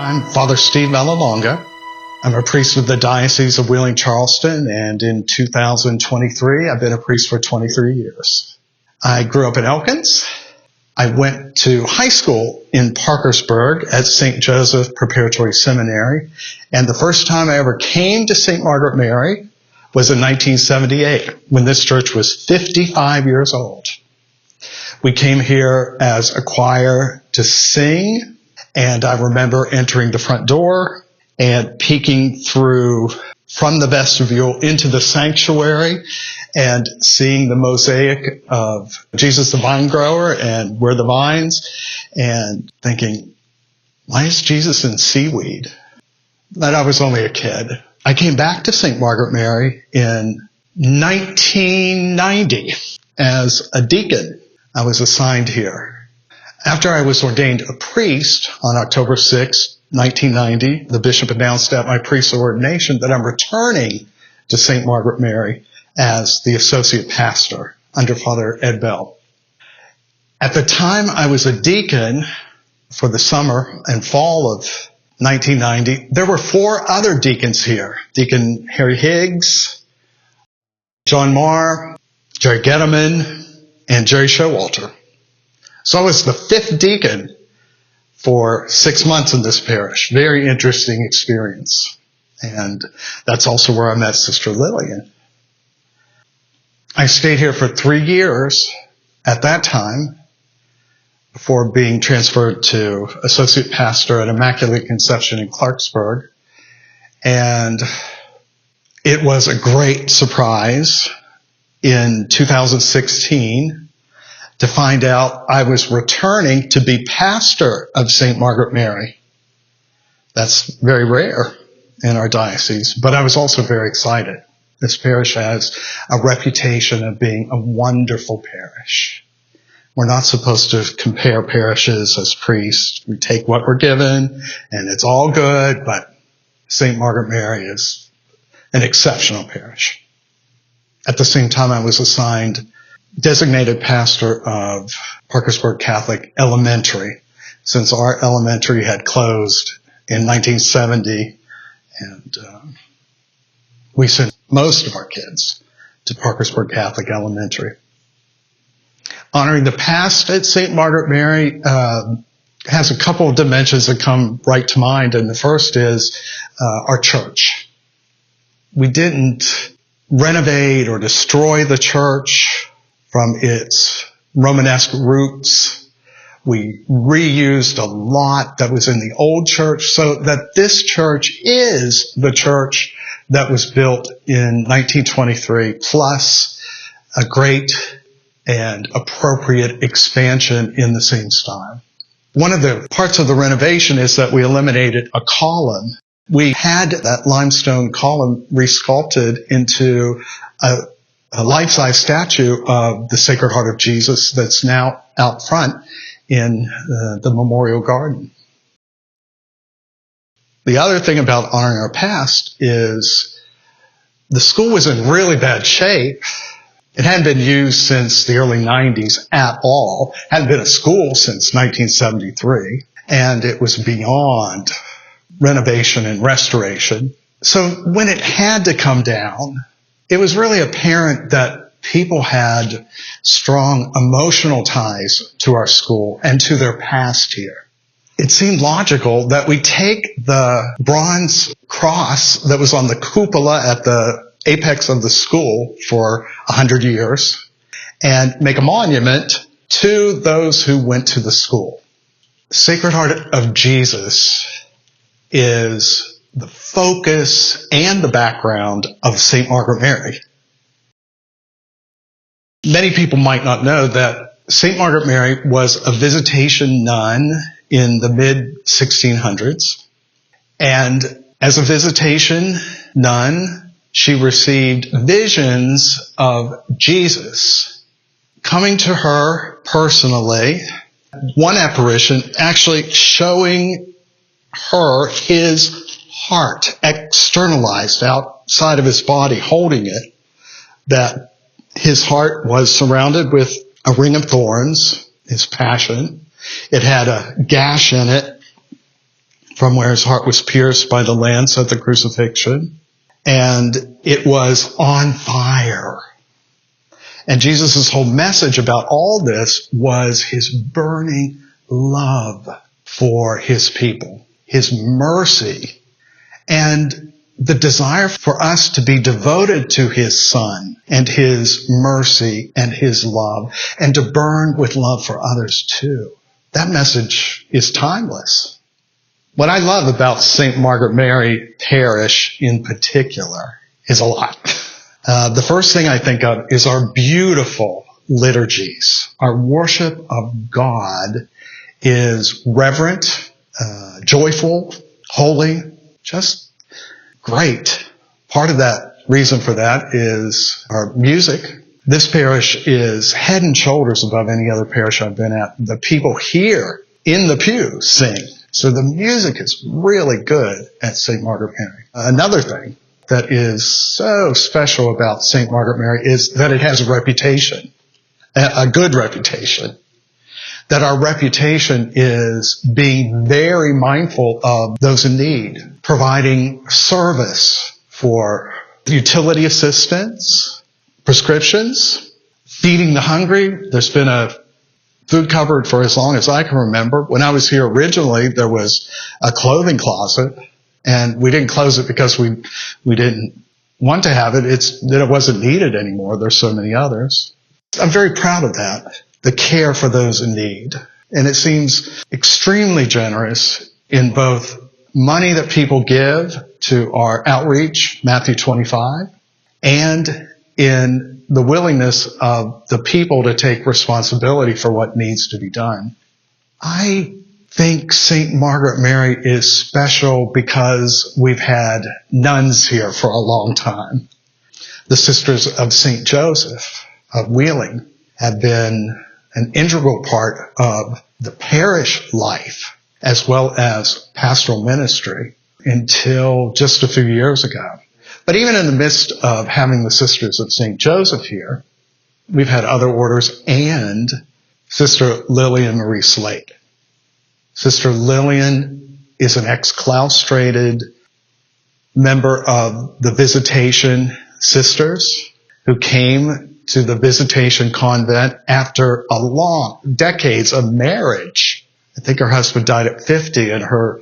I'm Father Steve Melalonga. I'm a priest of the Diocese of Wheeling-Charleston, and in 2023, I've been a priest for 23 years. I grew up in Elkins. I went to high school in Parkersburg at St. Joseph Preparatory Seminary, and the first time I ever came to St. Margaret Mary was in 1978, when this church was 55 years old. We came here as a choir to sing, and I remember entering the front door and peeking through from the vestibule into the sanctuary and seeing the mosaic of Jesus the vine grower and We're the Vines, and thinking, why is Jesus in seaweed? But I was only a kid. I came back to St. Margaret Mary in 1990 as a deacon. I was assigned here. After I was ordained a priest on October 6, 1990, the bishop announced at my priest's ordination that I'm returning to St. Margaret Mary as the associate pastor under Father Ed Bell. At the time I was a deacon for the summer and fall of 1990, there were 4 other deacons here. Deacon Harry Higgs, John Marr, Jerry Getterman, and Jerry Showalter. So I was the 5th deacon for 6 months in this parish. Very interesting experience. And that's also where I met Sister Lillian. I stayed here for 3 years at that time before being transferred to associate pastor at Immaculate Conception in Clarksburg. And it was a great surprise in 2016 to find out I was returning to be pastor of St. Margaret Mary. That's very rare in our diocese, but I was also very excited. This parish has a reputation of being a wonderful parish. We're not supposed to compare parishes as priests. We take what we're given, and it's all good, but St. Margaret Mary is an exceptional parish. At the same time, I was assigned designated pastor of Parkersburg Catholic Elementary, since our elementary had closed in 1970, and we sent most of our kids to Parkersburg Catholic Elementary. Honoring the past at St. Margaret Mary has a couple of dimensions that come right to mind, and the first is our church. We didn't renovate or destroy the church from its Romanesque roots. We reused a lot that was in the old church so that this church is the church that was built in 1923, plus a great and appropriate expansion in the same style. One of the parts of the renovation is that we eliminated a column. We had that limestone column resculpted into a life-size statue of the Sacred Heart of Jesus that's now out front in the Memorial Garden. The other thing about honoring our past is the school was in really bad shape. It hadn't been used since the early 90s at all. Hadn't been a school since 1973. And it was beyond renovation and restoration. So when it had to come down, it was really apparent that people had strong emotional ties to our school and to their past here. It seemed logical that we take the bronze cross that was on the cupola at the apex of the school for 100 years and make a monument to those who went to the school. Sacred Heart of Jesus is the focus and the background of St. Margaret Mary. Many people might not know that St. Margaret Mary was a visitation nun in the mid-1600s. And as a visitation nun, she received visions of Jesus coming to her personally. One apparition actually showing her his heart externalized outside of his body, holding it, that his heart was surrounded with a ring of thorns, his passion. It had a gash in it from where his heart was pierced by the lance at the crucifixion. And it was on fire. And Jesus' whole message about all this was his burning love for his people, his mercy, and the desire for us to be devoted to his Son and his mercy and his love, and to burn with love for others too. That message is timeless. What I love about St. Margaret Mary Parish in particular is a lot. The first thing I think of is our beautiful liturgies. Our worship of God is reverent, joyful, holy, just great. Part of that reason for that is our music. This parish is head and shoulders above any other parish I've been at. The people here in the pew sing. So the music is really good at St. Margaret Mary. Another thing that is so special about St. Margaret Mary is that it has a reputation, a good reputation. That our reputation is being very mindful of those in need, providing service for utility assistance, prescriptions, feeding the hungry. There's been a food cupboard for as long as I can remember. When I was here originally, there was a clothing closet, and we didn't close it because we didn't want to have it. It's that it wasn't needed anymore. There's so many others. I'm very proud of that. The care for those in need. And it seems extremely generous in both money that people give to our outreach, Matthew 25, and in the willingness of the people to take responsibility for what needs to be done. I think St. Margaret Mary is special because we've had nuns here for a long time. The Sisters of St. Joseph of Wheeling have been an integral part of the parish life as well as pastoral ministry until just a few years ago. But even in the midst of having the Sisters of St. Joseph here, we've had other orders and Sister Lillian Marie Slade. Sister Lillian is an exclaustrated member of the Visitation Sisters who came to the Visitation Convent after a long decades of marriage. I think her husband died at 50, and her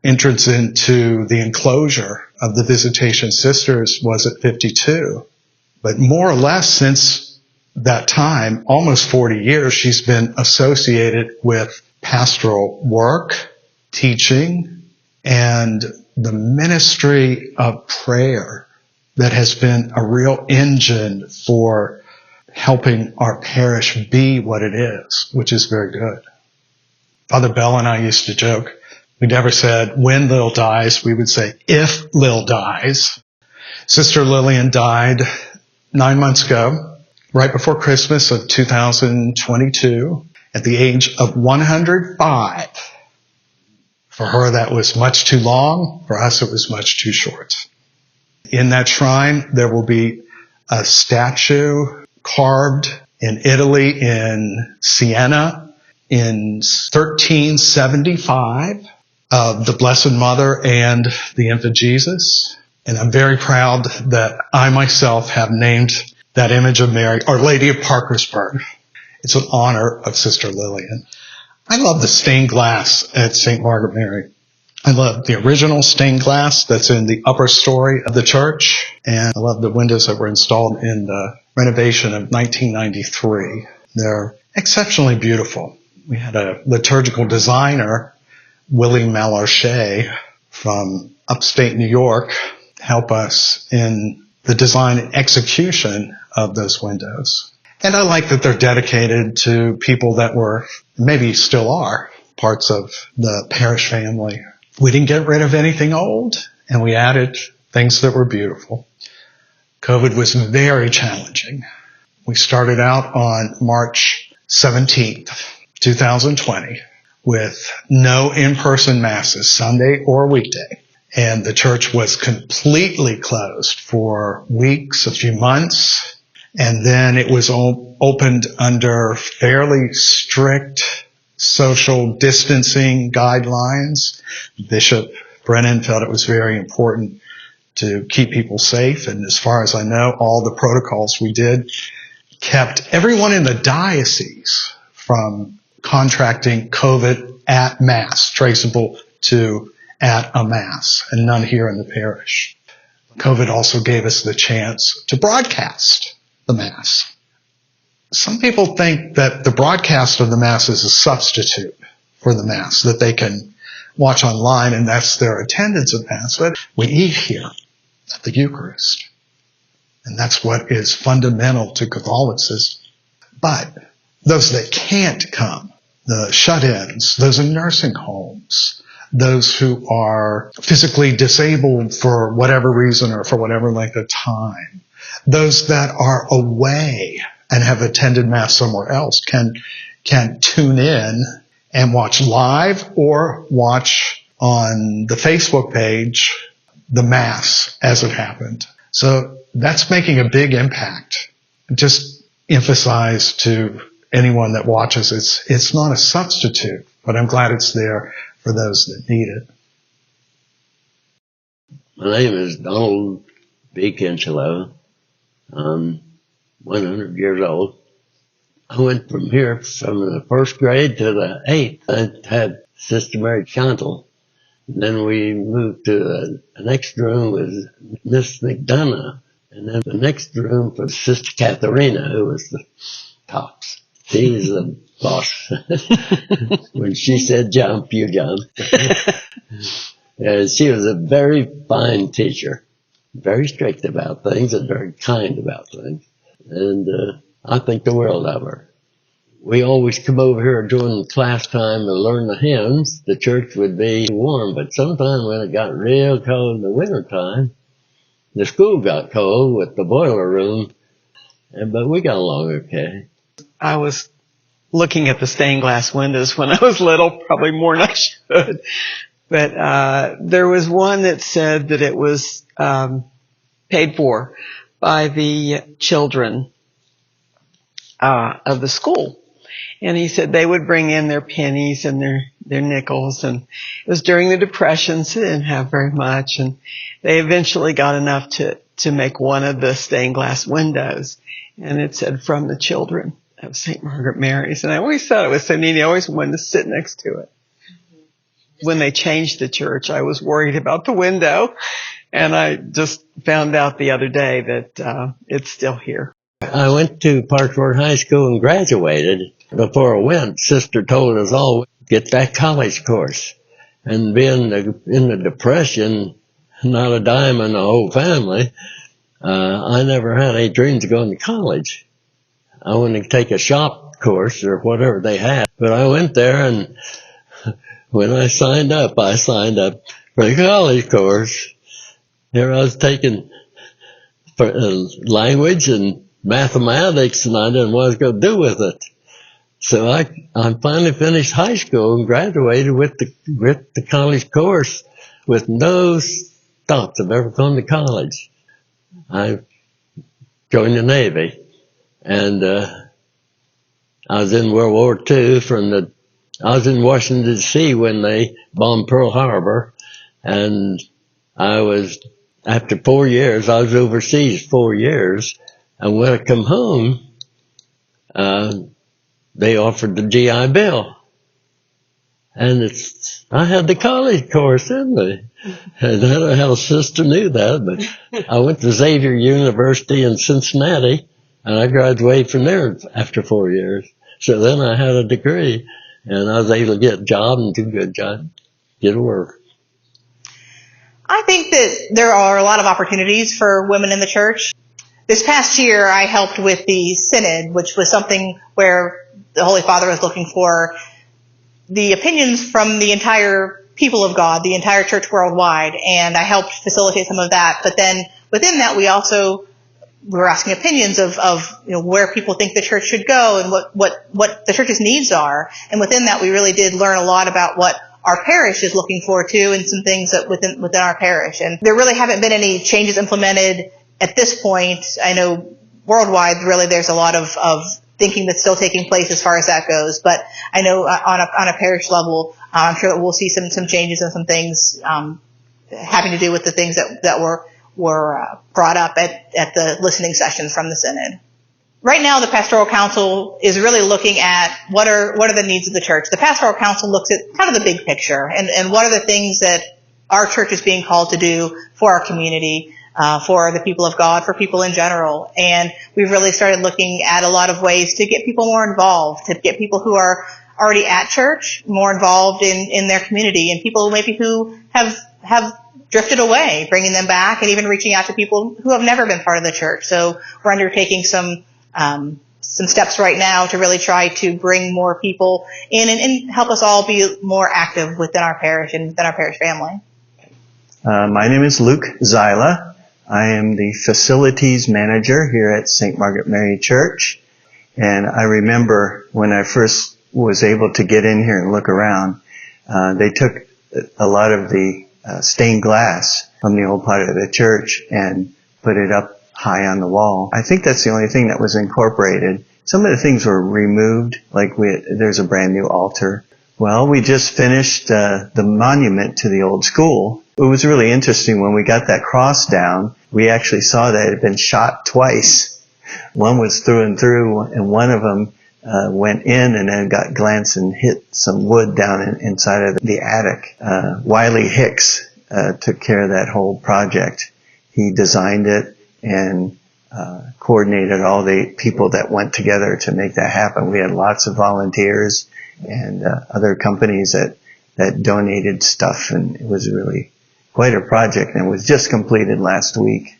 entrance into the enclosure of the Visitation Sisters was at 52. But more or less since that time, almost 40 years, she's been associated with pastoral work, teaching, and the ministry of prayer that has been a real engine for helping our parish be what it is, which is very good. Father Bell and I used to joke. We never said when Lil dies. We would say if Lil dies. Sister Lillian died 9 months ago, right before Christmas of 2022, at the age of 105. For her, that was much too long. For us, it was much too short. In that shrine, there will be a statue carved in Italy, in Siena, in 1375, of the Blessed Mother and the Infant Jesus. And I'm very proud that I myself have named that image of Mary, Our Lady of Parkersburg. It's an honor of Sister Lillian. I love the stained glass at St. Margaret Mary. I love the original stained glass that's in the upper story of the church, and I love the windows that were installed in the renovation of 1993. They're exceptionally beautiful. We had a liturgical designer, Willie Malarche, from upstate New York, help us in the design and execution of those windows. And I like that they're dedicated to people that were, maybe still are, parts of the parish family. We didn't get rid of anything old, and we added things that were beautiful. COVID was very challenging. We started out on March 17th, 2020, with no in-person masses, Sunday or weekday. And the church was completely closed for weeks, a few months. And then it was opened under fairly strict social distancing guidelines. Bishop Brennan felt it was very important to keep people safe. And as far as I know, all the protocols we did kept everyone in the diocese from contracting COVID at Mass, traceable to at a Mass, and none here in the parish. COVID also gave us the chance to broadcast the Mass. Some people think that the broadcast of the Mass is a substitute for the Mass, that they can watch online and that's their attendance at Mass. But we eat here at the Eucharist. And that's what is fundamental to Catholicism. But those that can't come, the shut-ins, those in nursing homes, those who are physically disabled for whatever reason or for whatever length of time, those that are away and have attended Mass somewhere else can tune in and watch live or watch on the Facebook page the Mass as it happened. So that's making a big impact. Just emphasize to anyone that watches, it's not a substitute, but I'm glad it's there for those that need it. My name is Donald B. Kinchelow. I'm 100 years old. I went from here from the first grade to the 8th. I had Sister Mary Chantal. Then we moved to the next room with Miss McDonough. And then the next room for Sister Katharina, who was the tops. She's the boss. When she said jump, you jump. She was a very fine teacher. Very strict about things and very kind about things. And I think the world of her. We always come over here during class time and learn the hymns. The church would be warm, but sometime when it got real cold in the wintertime, the school got cold with the boiler room, but we got along okay. I was looking at the stained glass windows when I was little, probably more than I should. But there was one that said that it was paid for by the children of the school. And he said they would bring in their pennies and their nickels. And it was during the Depression, so they didn't have very much. And they eventually got enough to make one of the stained glass windows. And it said, "From the children of St. Margaret Mary's." And I always thought it was so neat. I always wanted to sit next to it. When they changed the church, I was worried about the window. And I just found out the other day that it's still here. I went to Parksburg High School and graduated. Before I went, Sister told us all, get that college course. And being in the Depression, not a dime in the whole family, I never had any dreams of going to college. I wanted to take a shop course or whatever they had. But I went there, and when I signed up for the college course. Here I was taking language and mathematics, and I didn't know what I was going to do with it. So I finally finished high school and graduated with the college course with no thoughts of ever going to college. I joined the Navy, and I was in World War II. I was in Washington, D.C. when they bombed Pearl Harbor, and after 4 years, I was overseas 4 years, and when I come home, they offered the GI Bill. And I had the college course, didn't I? And I don't know how Sister knew that, but I went to Xavier University in Cincinnati, and I graduated from there after 4 years. So then I had a degree, and I was able to get a job and do a good job, get to work. I think that there are a lot of opportunities for women in the church. This past year, I helped with the Synod, which was something where the Holy Father was looking for the opinions from the entire people of God, the entire church worldwide, and I helped facilitate some of that. But then within that, we were asking opinions of where people think the church should go and what the church's needs are. And within that, we really did learn a lot about what our parish is looking for too, and some things that within our parish. And there really haven't been any changes implemented at this point. I know worldwide, really, there's a lot of thinking that's still taking place as far as that goes. But I know on a parish level, I'm sure that we'll see some changes and some things having to do with the things that were brought up at the listening sessions from the synod. Right now, the Pastoral Council is really looking at what are the needs of the church. The Pastoral Council looks at kind of the big picture and what are the things that our church is being called to do for our community, for the people of God, for people in general. And we've really started looking at a lot of ways to get people more involved, to get people who are already at church more involved in their community, and people maybe who have drifted away, bringing them back, and even reaching out to people who have never been part of the church. So we're undertaking some steps right now to really try to bring more people in and help us all be more active within our parish and within our parish family. My name is Luke Zyla. I am the facilities manager here at St. Margaret Mary Church. And I remember when I first was able to get in here and look around, they took a lot of the stained glass from the old part of the church and put it up high on the wall. I think that's the only thing that was incorporated. Some of the things were removed, like there's a brand new altar. Well, we just finished the monument to the old school. It was really interesting when we got that cross down. We actually saw that it had been shot twice. One was through and through, and one of them went in and then got glanced and hit some wood down inside of the attic. Wiley Hicks took care of that whole project. He designed it and coordinated all the people that went together to make that happen. We had lots of volunteers and other companies that donated stuff, and it was really quite a project, and it was just completed last week.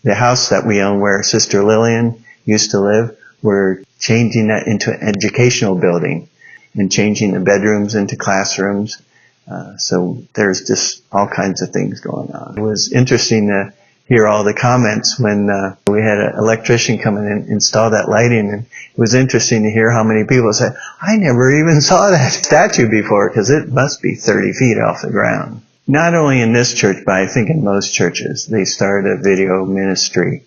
The house that we own where Sister Lillian used to live, we're changing that into an educational building and changing the bedrooms into classrooms. So there's just all kinds of things going on. It was interesting to hear all the comments when we had an electrician come in and install that lighting. And it was interesting to hear how many people said, I never even saw that statue before, because it must be 30 feet off the ground. Not only in this church, but I think in most churches, they started a video ministry.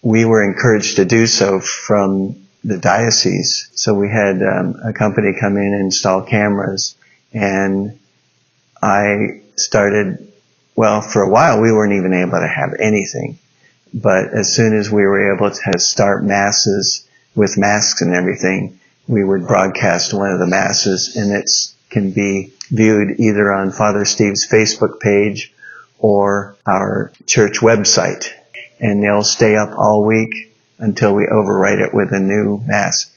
We were encouraged to do so from the diocese. So we had a company come in and install cameras, and I started, well, for a while we weren't even able to have anything. But as soon as we were able to start masses with masks and everything, we would broadcast one of the masses, and it can be viewed either on Father Steve's Facebook page or our church website. And they'll stay up all week until we overwrite it with a new mass.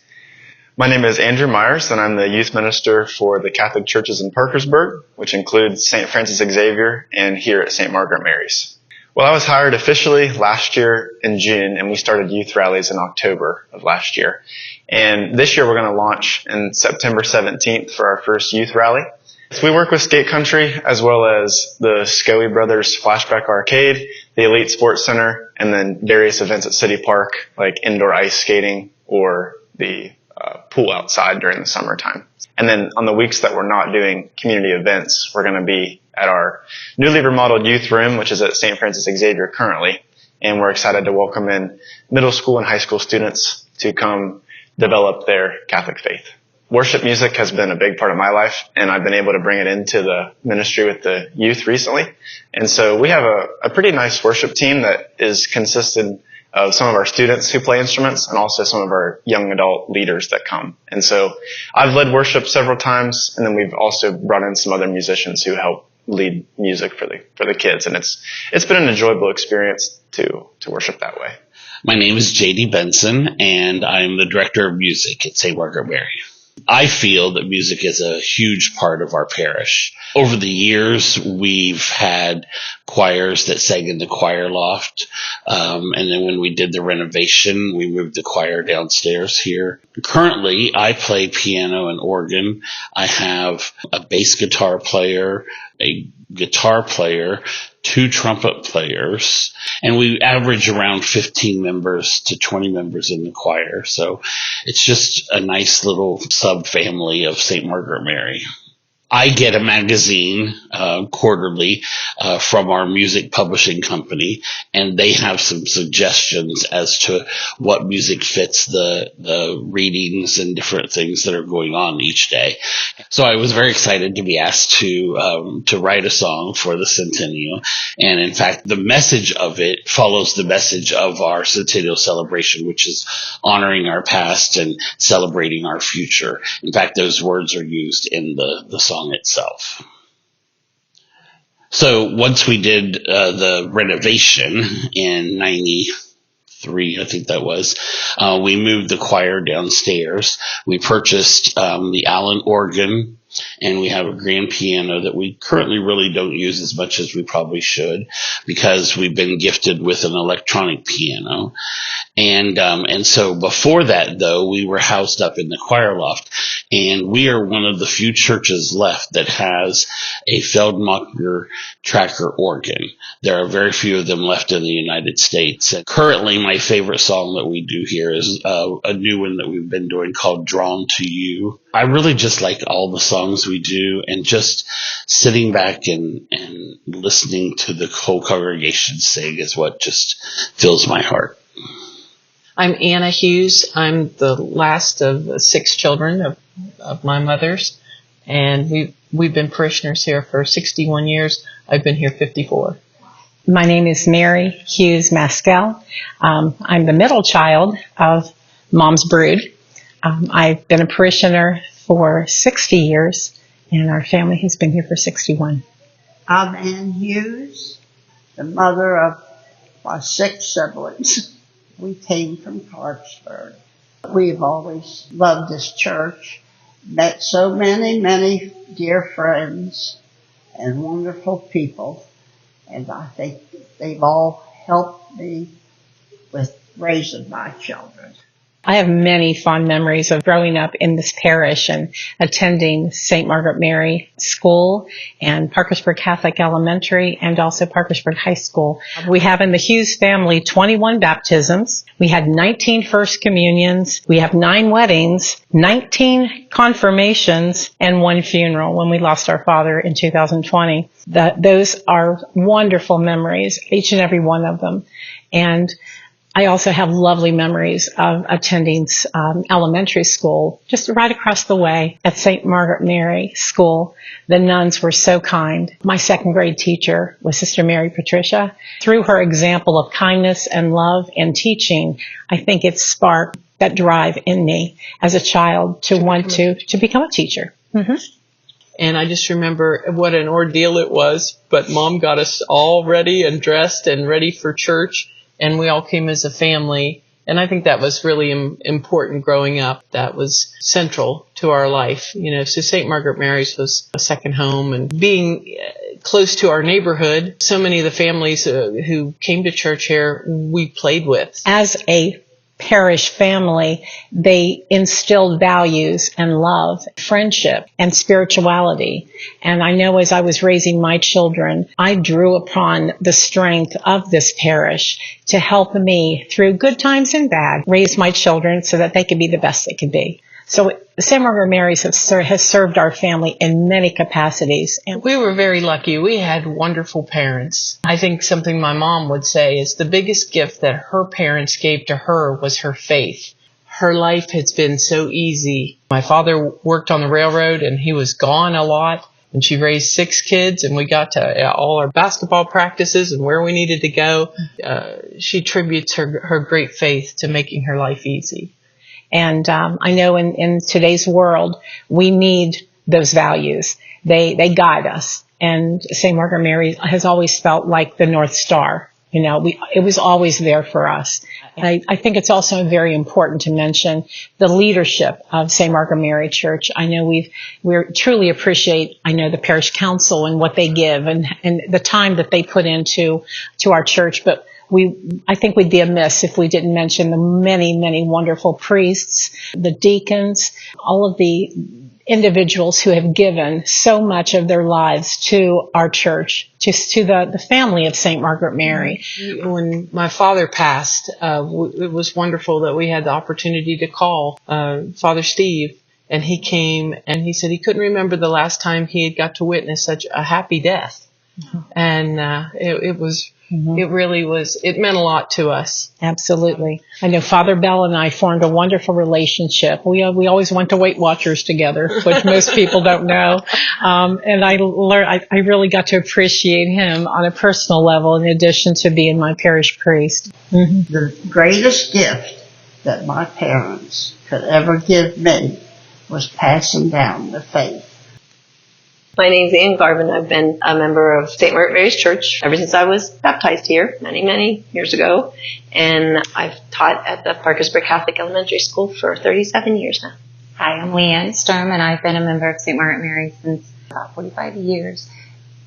My name is Andrew Myers, and I'm the youth minister for the Catholic churches in Parkersburg, which includes St. Francis Xavier and here at St. Margaret Mary's. Well, I was hired officially last year in June, and we started youth rallies in October of last year. And this year we're going to launch in September 17th for our first youth rally. So we work with Skate Country as well as the Scoey Brothers Flashback Arcade, the Elite Sports Center, and then various events at City Park like indoor ice skating or the pool outside during the summertime. And then on the weeks that we're not doing community events, we're going to be at our newly remodeled youth room, which is at St. Francis Xavier currently. And we're excited to welcome in middle school and high school students to come develop their Catholic faith. Worship music has been a big part of my life, and I've been able to bring it into the ministry with the youth recently. And so we have a pretty nice worship team that is consisted of some of our students who play instruments and also some of our young adult leaders that come. And so I've led worship several times, and then we've also brought in some other musicians who help lead music for the kids. And it's been an enjoyable experience to worship that way. My name is J.D. Benson, and I'm the director of music at St. Margaret Mary. I feel that music is a huge part of our parish. Over the years, we've had choirs that sang in the choir loft. And then when we did the renovation, we moved the choir downstairs here. Currently, I play piano and organ. I have a bass guitar player, a guitar player, 2 trumpet players, and we average around 15 members to 20 members in the choir. So it's just a nice little sub-family of St. Margaret Mary. I get a magazine quarterly from our music publishing company, and they have some suggestions as to what music fits the readings and different things that are going on each day. So I was very excited to be asked to write a song for the centennial, and in fact, the message of it follows the message of our centennial celebration, which is honoring our past and celebrating our future. In fact, those words are used in the song itself. So once we did the renovation in 93, I think that was, we moved the choir downstairs. We purchased the Allen organ, and we have a grand piano that we currently really don't use as much as we probably should, because we've been gifted with an electronic piano. And so before that, though, we were housed up in the choir loft, and we are one of the few churches left that has a Feldmacher tracker organ. There are very few of them left in the United States. And currently, my favorite song that we do here is a new one that we've been doing called Drawn to You. I really just like all the songs we do, and just sitting back and listening to the whole congregation sing is what just fills my heart. I'm Anna Hughes. I'm the last of 6 children of my mother's, and we've been parishioners here for 61 years. I've been here 54. My name is Mary Hughes Maskell. I'm the middle child of Mom's Brood. I've been a parishioner for 60 years, and our family has been here for 61. I'm Ann Hughes, the mother of my 6 siblings. We came from Clarksburg. We've always loved this church, met so many dear friends and wonderful people, and I think they've all helped me with raising my children. I have many fond memories of growing up in this parish and attending St. Margaret Mary School and Parkersburg Catholic Elementary and also Parkersburg High School. We have in the Hughes family 21 baptisms. We had 19 First Communions. We have 9 weddings, 19 confirmations, and 1 funeral when we lost our father in 2020. Those are wonderful memories, each and every one of them. And I also have lovely memories of attending elementary school just right across the way at St. Margaret Mary School. The nuns were so kind. My 2nd grade teacher was Sister Mary Patricia. Through her example of kindness and love and teaching, I think it sparked that drive in me as a child to want to become a teacher. Mm-hmm. And I just remember what an ordeal it was, but Mom got us all ready and dressed and ready for church. And we all came as a family, and I think that was really important growing up. That was central to our life. So St. Margaret Mary's was a second home, and being close to our neighborhood, so many of the families who came to church here, we played with. As a parish family, they instilled values and love, friendship, and spirituality. And I know as I was raising my children, I drew upon the strength of this parish to help me, through good times and bad, raise my children so that they could be the best they could be. So St. Margaret Mary's has served our family in many capacities. And we were very lucky. We had wonderful parents. I think something my mom would say is the biggest gift that her parents gave to her was her faith. Her life has been so easy. My father worked on the railroad, and he was gone a lot. And she raised 6 kids, and we got to all our basketball practices and where we needed to go. She attributes her great faith to making her life easy. And I know in today's world, we need those values. They guide us. And St. Margaret Mary has always felt like the North Star. It was always there for us. I think it's also very important to mention the leadership of St. Margaret Mary Church. I know we truly appreciate, the parish council and what they give and the time that they put into our church. But I think we'd be amiss if we didn't mention the many wonderful priests, the deacons, all of the individuals who have given so much of their lives to our church, to the family of St. Margaret Mary. When my father passed, it was wonderful that we had the opportunity to call Father Steve And he came and he said he couldn't remember the last time he had got to witness such a happy death. And it really was, it meant a lot to us. Absolutely. I know Father Bell and I formed a wonderful relationship. We always went to Weight Watchers together, which most people don't know. And I learned, I really got to appreciate him on a personal level in addition to being my parish priest. Mm-hmm. The greatest gift that my parents could ever give me was passing down the faith. My name's Ann Garvin. I've been a member of St. Margaret Mary's Church ever since I was baptized here many, many years ago. And I've taught at the Parkersburg Catholic Elementary School for 37 years now. Hi, I'm Leanne Sturm, and I've been a member of St. Margaret Mary since about 45 years.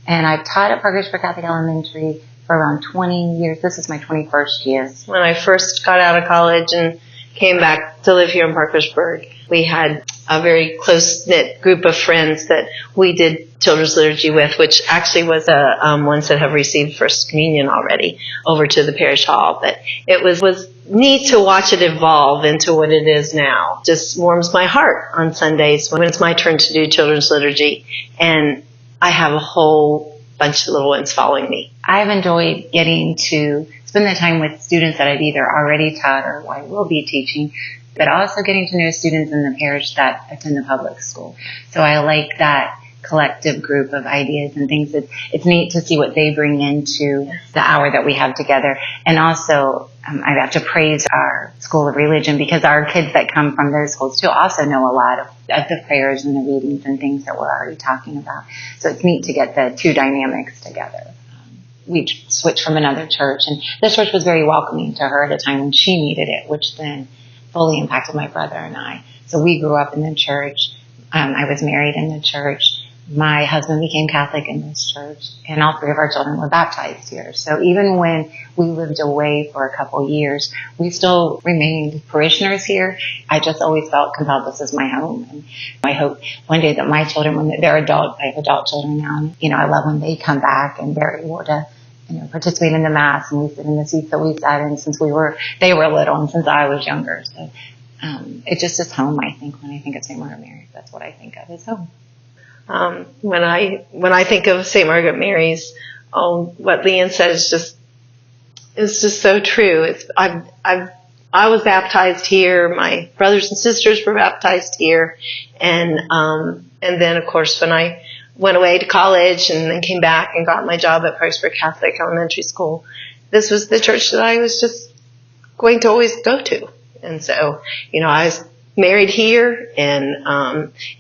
And I've taught at Parkersburg Catholic Elementary for around 20 years. This is my 21st year. When I first got out of college and came back to live here in Parkersburg, we had a very close-knit group of friends that we did children's liturgy with, which actually was ones that have received First Communion already over to the parish hall. But it was neat to watch it evolve into what it is now. Just warms my heart on Sundays when it's my turn to do children's liturgy, and I have a whole bunch of little ones following me. I've enjoyed getting to spend the time with students that I've either already taught or I will be teaching, but also getting to know students in the parish that attend the public school. So I like that collective group of ideas and things. It's neat to see what they bring into the hour that we have together. And also, I have to praise our School of Religion, because our kids that come from those schools too also know a lot of the prayers and the readings and things that we're already talking about. So it's neat to get the two dynamics together. We switched from another church, and this church was very welcoming to her at a time when she needed it, which then fully impacted my brother and I. So we grew up in the church. I was married in the church. My husband became Catholic in this church, and all three of our children were baptized here. So even when we lived away for a couple years, we still remained parishioners here. I just always felt compelled, this is my home. And I hope one day that my children, when they're adult, I have adult children now, I love when they come back and they're able to participate in the Mass, and we sit in the seats that we sat in since they were little and since I was younger. So it just is home, I think, when I think of St. Margaret Mary. That's what I think of as home. When I think of St. Margaret Mary's, what Leanne said is just so true. I was baptized here. My brothers and sisters were baptized here, and then of course when I went away to college and then came back and got my job at Parkersburg Catholic Elementary School, this was the church that I was just going to always go to. And so, I was married here, and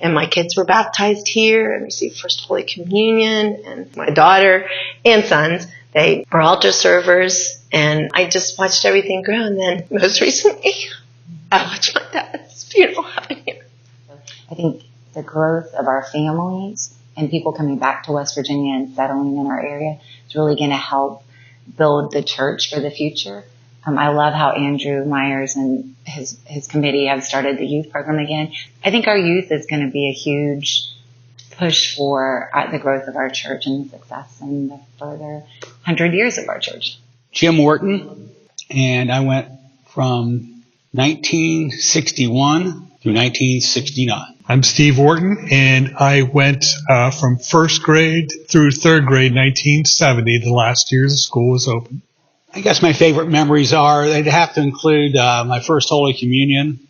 my kids were baptized here and received First Holy Communion, and my daughter and sons, they were altar servers, and I just watched everything grow. And then most recently, I watched my dad's funeral happen here. I think the growth of our families and people coming back to West Virginia and settling in our area is really going to help build the church for the future. I love how Andrew Myers and his committee have started the youth program again. I think our youth is going to be a huge push for the growth of our church and the success in the further 100 years of our church. Jim Wharton, and I went from 1961 through 1969. I'm Steve Wharton, and I went from first grade through third grade, 1970, the last year the school was open. I guess my favorite memories they'd have to include my first Holy Communion.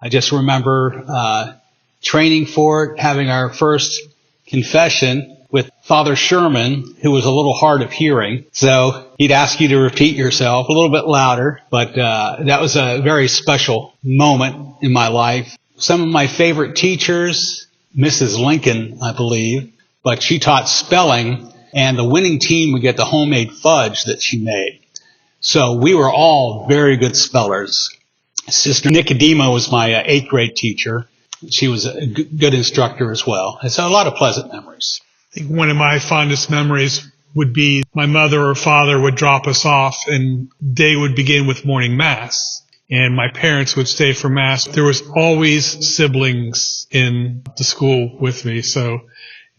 I just remember training for it, having our first confession with Father Sherman, who was a little hard of hearing. So he'd ask you to repeat yourself a little bit louder, but that was a very special moment in my life. Some of my favorite teachers, Mrs. Lincoln, I believe, but she taught spelling, and the winning team would get the homemade fudge that she made. So we were all very good spellers. Sister Nicodema was my 8th grade teacher. She was a good instructor as well. And so a lot of pleasant memories. I think one of my fondest memories would be my mother or father would drop us off, and day would begin with morning mass. And my parents would stay for mass. There was always siblings in the school with me. So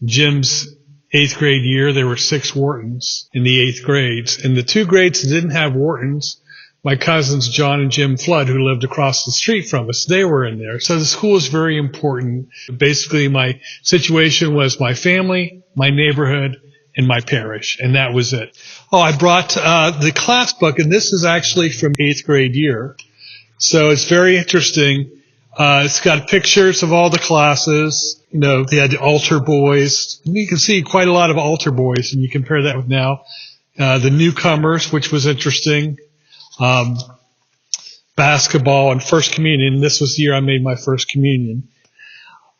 Jim's 8th grade year, there were 6 Whartons in the 8th grades. And the 2 grades that didn't have Whartons, my cousins John and Jim Flood, who lived across the street from us, they were in there. So the school is very important. Basically, my situation was my family, my neighborhood, and my parish, and that was it. Oh, I brought the class book, and this is actually from 8th grade year. So it's very interesting. It's got pictures of all the classes. You know, they had the altar boys. You can see quite a lot of altar boys, and you compare that with now. The newcomers, which was interesting. Basketball and first communion. This was the year I made my first communion.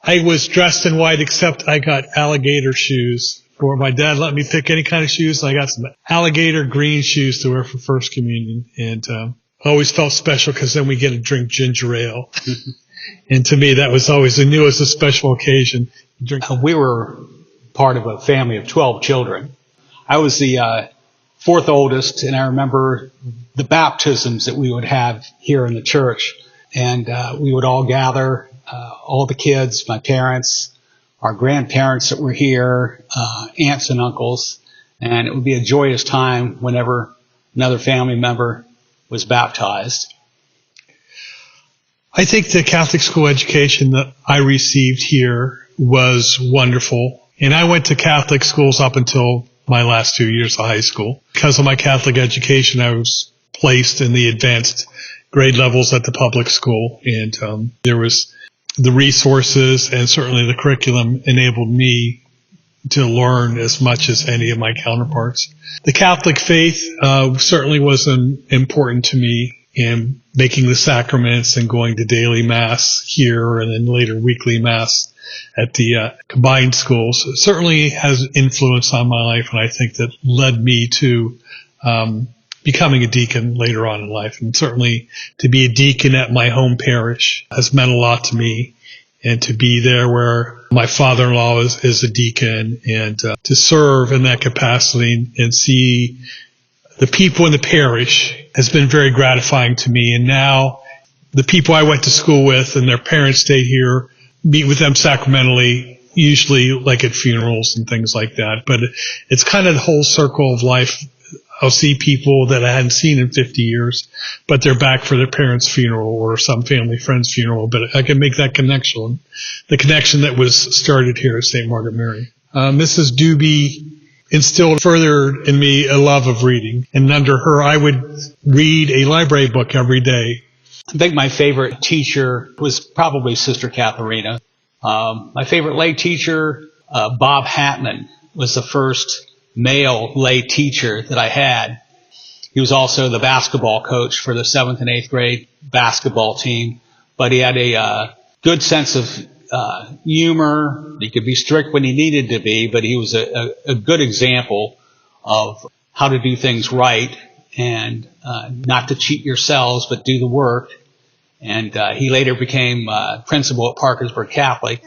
I was dressed in white, except I got alligator shoes. For my dad let me pick any kind of shoes. So I got some alligator green shoes to wear for first communion. And I always felt special because then we get to drink ginger ale. And to me, that was always, I knew it was a special occasion. We were part of a family of 12 children. I was the fourth oldest, and I remember the baptisms that we would have here in the church. And we would all gather, all the kids, my parents, our grandparents that were here, aunts and uncles, and it would be a joyous time whenever another family member was baptized. I think the Catholic school education that I received here was wonderful. And I went to Catholic schools up until my last 2 years of high school. Because of my Catholic education, I was placed in the advanced grade levels at the public school. And there was the resources and certainly the curriculum enabled me to learn as much as any of my counterparts. The Catholic faith certainly was important to me in making the sacraments and going to daily mass here and then later weekly mass at the combined schools. It certainly has influence on my life, and I think that led me to becoming a deacon later on in life. And certainly to be a deacon at my home parish has meant a lot to me. And to be there where my father-in-law is a deacon, and to serve in that capacity and see the people in the parish has been very gratifying to me. And now the people I went to school with and their parents stayed here, meet with them sacramentally, usually like at funerals and things like that. But it's kind of the whole circle of life. I'll see people that I hadn't seen in 50 years, but they're back for their parents' funeral or some family friend's funeral. But I can make that connection, the connection that was started here at St. Margaret Mary. Mrs. Doobie instilled further in me a love of reading. And under her, I would read a library book every day. I think my favorite teacher was probably Sister Katharina. My favorite lay teacher, Bob Hatman, was the first male lay teacher that I had. He was also the basketball coach for the 7th and 8th grade basketball team, but he had a good sense of humor. He could be strict when he needed to be, but he was a good example of how to do things right and not to cheat yourselves, but do the work. And he later became principal at Parkersburg Catholic.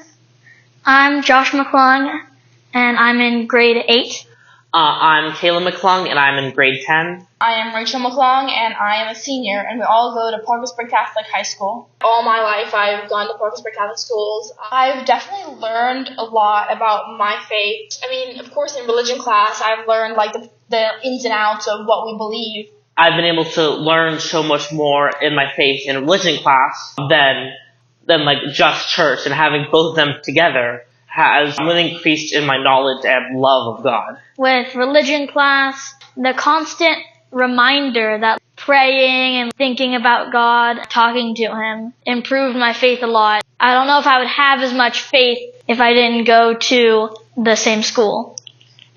I'm Josh McClung, and I'm in grade 8. I'm Kayla McClung, and I'm in grade 10. I am Rachel McClung, and I am a senior, and we all go to Parkersburg Catholic High School. All my life, I've gone to Parkersburg Catholic schools. I've definitely learned a lot about my faith. I mean, of course, in religion class, I've learned like the ins and outs of what we believe. I've been able to learn so much more in my faith in religion class than like just church, and having both of them together has really increased in my knowledge and love of God. With religion class, the constant reminder that praying and thinking about God, talking to Him, improved my faith a lot. I don't know if I would have as much faith if I didn't go to the same school.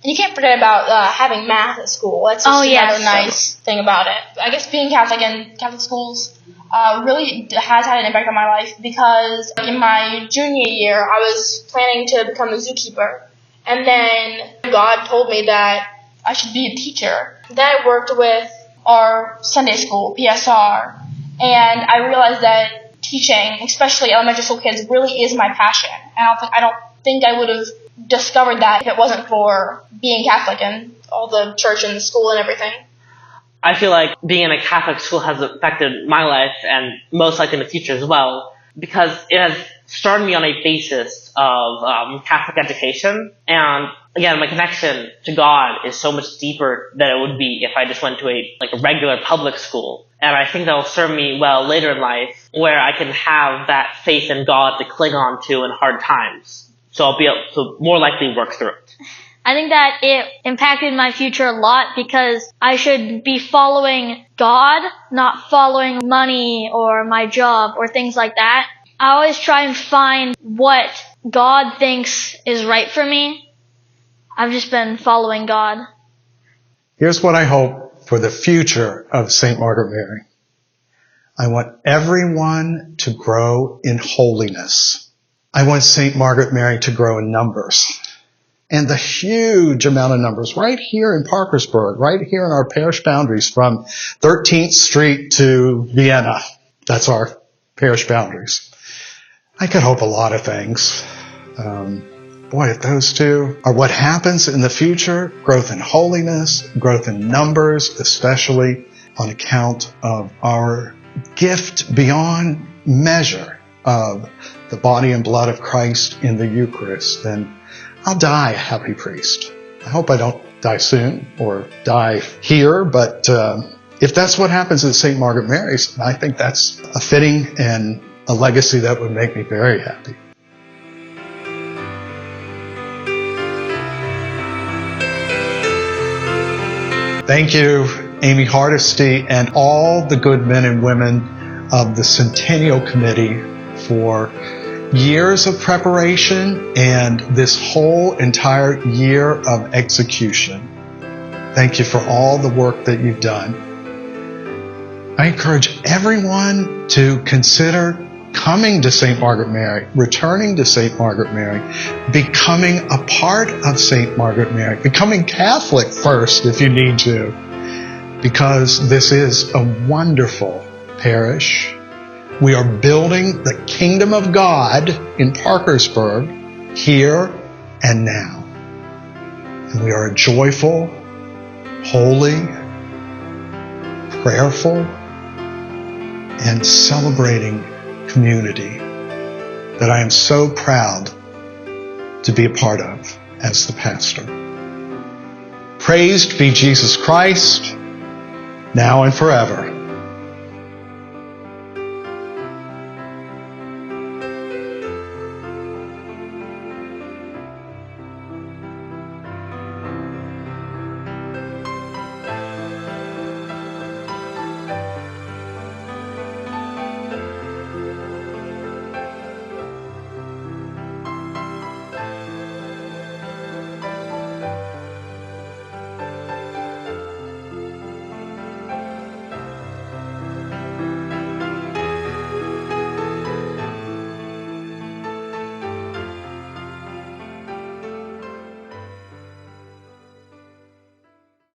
And you can't forget about having math at school. That's just another nice thing about it. I guess being Catholic in Catholic schools really has had an impact on my life, because in my junior year, I was planning to become a zookeeper. And then God told me that I should be a teacher. Then I worked with our Sunday school, PSR, and I realized that teaching, especially elementary school kids, really is my passion. And I don't think I would have discovered that if it wasn't for being Catholic and all the church and the school and everything. I feel like being in a Catholic school has affected my life, and most likely in the future as well, because it has started me on a basis of Catholic education. And again, my connection to God is so much deeper than it would be if I just went to a regular public school. And I think that will serve me well later in life, where I can have that faith in God to cling on to in hard times. So I'll be able to more likely work through it. I think that it impacted my future a lot because I should be following God, not following money or my job or things like that. I always try and find what God thinks is right for me. I've just been following God. Here's what I hope for the future of St. Margaret Mary. I want everyone to grow in holiness. I want St. Margaret Mary to grow in numbers. And the huge amount of numbers right here in Parkersburg, right here in our parish boundaries from 13th Street to Vienna. That's our parish boundaries. I could hope a lot of things. Boy, if those two are what happens in the future, growth in holiness, growth in numbers, especially on account of our gift beyond measure of the body and blood of Christ in the Eucharist, then I'll die a happy priest. I hope I don't die soon or die here, but if that's what happens at St. Margaret Mary's, I think that's a fitting and a legacy that would make me very happy. Thank you, Amy Hardesty, and all the good men and women of the Centennial Committee for years of preparation and this whole entire year of execution. Thank you for all the work that you've done. I encourage everyone to consider coming to St. Margaret Mary, returning to St. Margaret Mary, becoming a part of St. Margaret Mary, becoming Catholic first if you need to, because this is a wonderful parish. We are building the kingdom of God in Parkersburg here and now. And we are a joyful, holy, prayerful, and celebrating community that I am so proud to be a part of as the pastor. Praised be Jesus Christ, now and forever.